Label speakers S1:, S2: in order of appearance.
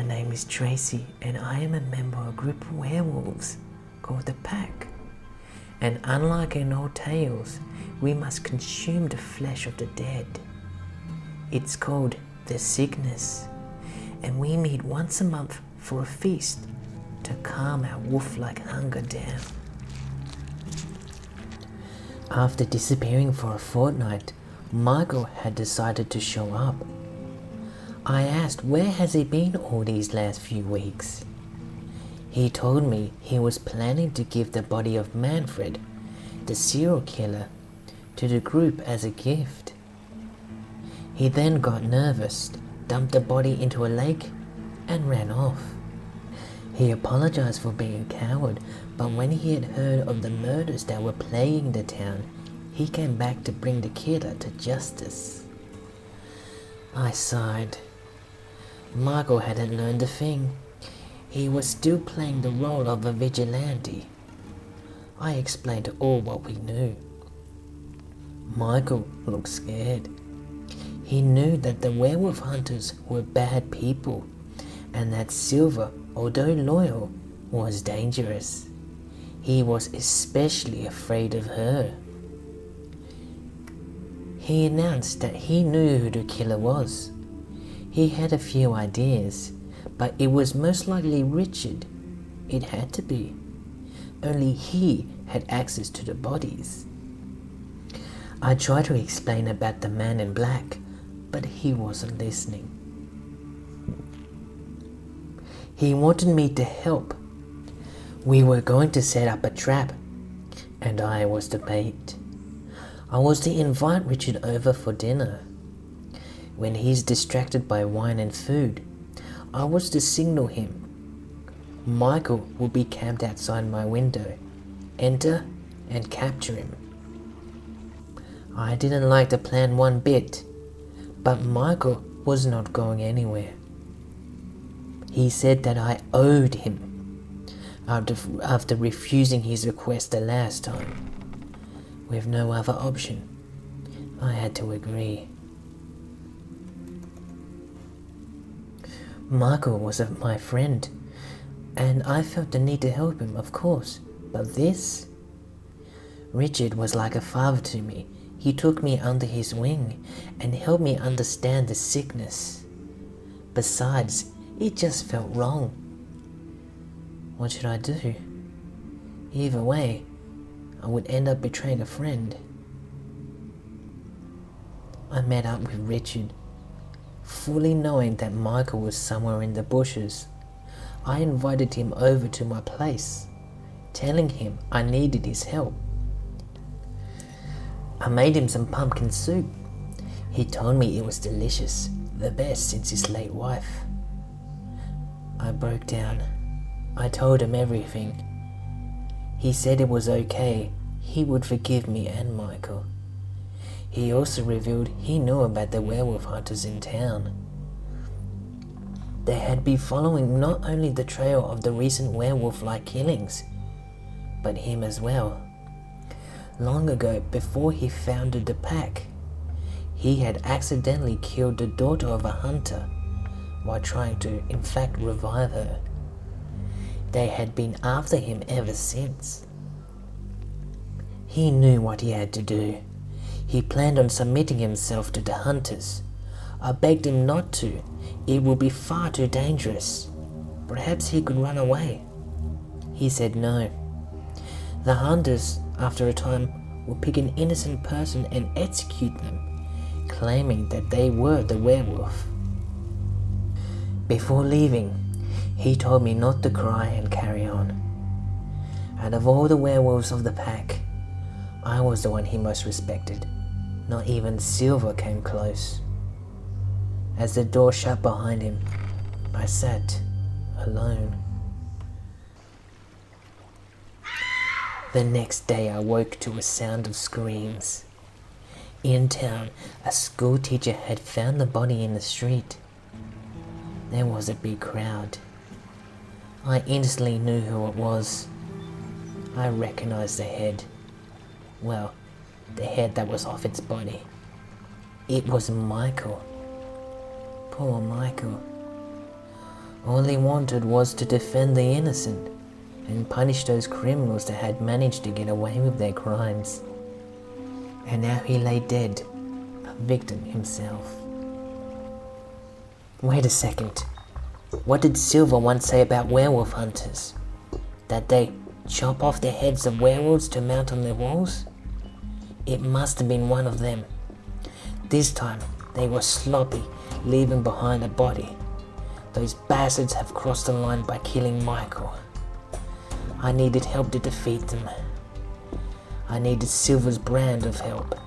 S1: My name is Tracey and I am a member of a group of werewolves called the Pack. And unlike in old tales, we must consume the flesh of the dead. It's called the sickness, and we meet once a month for a feast to calm our wolf-like hunger down. After disappearing for a fortnight, Michael had decided to show up. I asked where has he been all these last few weeks. He told me he was planning to give the body of Manfred, the serial killer, to the group as a gift. He then got nervous, dumped the body into a lake, and ran off. He apologized for being a coward, but when he had heard of the murders that were plaguing the town, he came back to bring the killer to justice. I sighed. Michael hadn't learned a thing. He was still playing the role of a vigilante. I explained all what we knew. Michael looked scared. He knew that the werewolf hunters were bad people, and that Silver, although loyal, was dangerous. He was especially afraid of her. He announced that he knew who the killer was. He had a few ideas, but it was most likely Richard. It had to be. Only he had access to the bodies. I tried to explain about the man in black, but he wasn't listening. He wanted me to help. We were going to set up a trap, and I was the bait. I was to invite Richard over for dinner. When he's distracted by wine and food, I was to signal him. Michael would be camped outside my window. Enter and capture him. I didn't like the plan one bit, but Michael was not going anywhere. He said that I owed him after refusing his request the last time. With no other option, I had to agree. Michael was my friend, and I felt the need to help him, of course, but this? Richard was like a father to me. He took me under his wing and helped me understand the sickness. Besides, it just felt wrong. What should I do? Either way, I would end up betraying a friend. I met up with Richard. Fully knowing that Michael was somewhere in the bushes, I invited him over to my place, telling him I needed his help. I made him some pumpkin soup. He told me it was delicious, the best since his late wife. I broke down. I told him everything. He said it was okay. He would forgive me and Michael. He also revealed he knew about the werewolf hunters in town. They had been following not only the trail of the recent werewolf-like killings, but him as well. Long ago, before he founded the Pack, he had accidentally killed the daughter of a hunter while trying to, in fact, revive her. They had been after him ever since. He knew what he had to do. He planned on submitting himself to the hunters. I begged him not to. It would be far too dangerous. Perhaps he could run away. He said no. The hunters, after a time, would pick an innocent person and execute them, claiming that they were the werewolf. Before leaving, he told me not to cry and carry on. Out of all the werewolves of the Pack, I was the one he most respected. Not even Silver came close. As the door shut behind him, I sat alone. The next day I woke to a sound of screams. In town, a school teacher had found the body in the street. There was a big crowd. I instantly knew who it was. I recognized the head. Well, the head that was off its body. It was Michael. Poor Michael. All he wanted was to defend the innocent and punish those criminals that had managed to get away with their crimes. And now he lay dead, a victim himself. Wait a second. What did Silver once say about werewolf hunters? That they chop off the heads of werewolves to mount on their walls? It must have been one of them. This time, they were sloppy, leaving behind a body. Those bastards have crossed the line by killing Michael. I needed help to defeat them. I needed Silver's brand of help.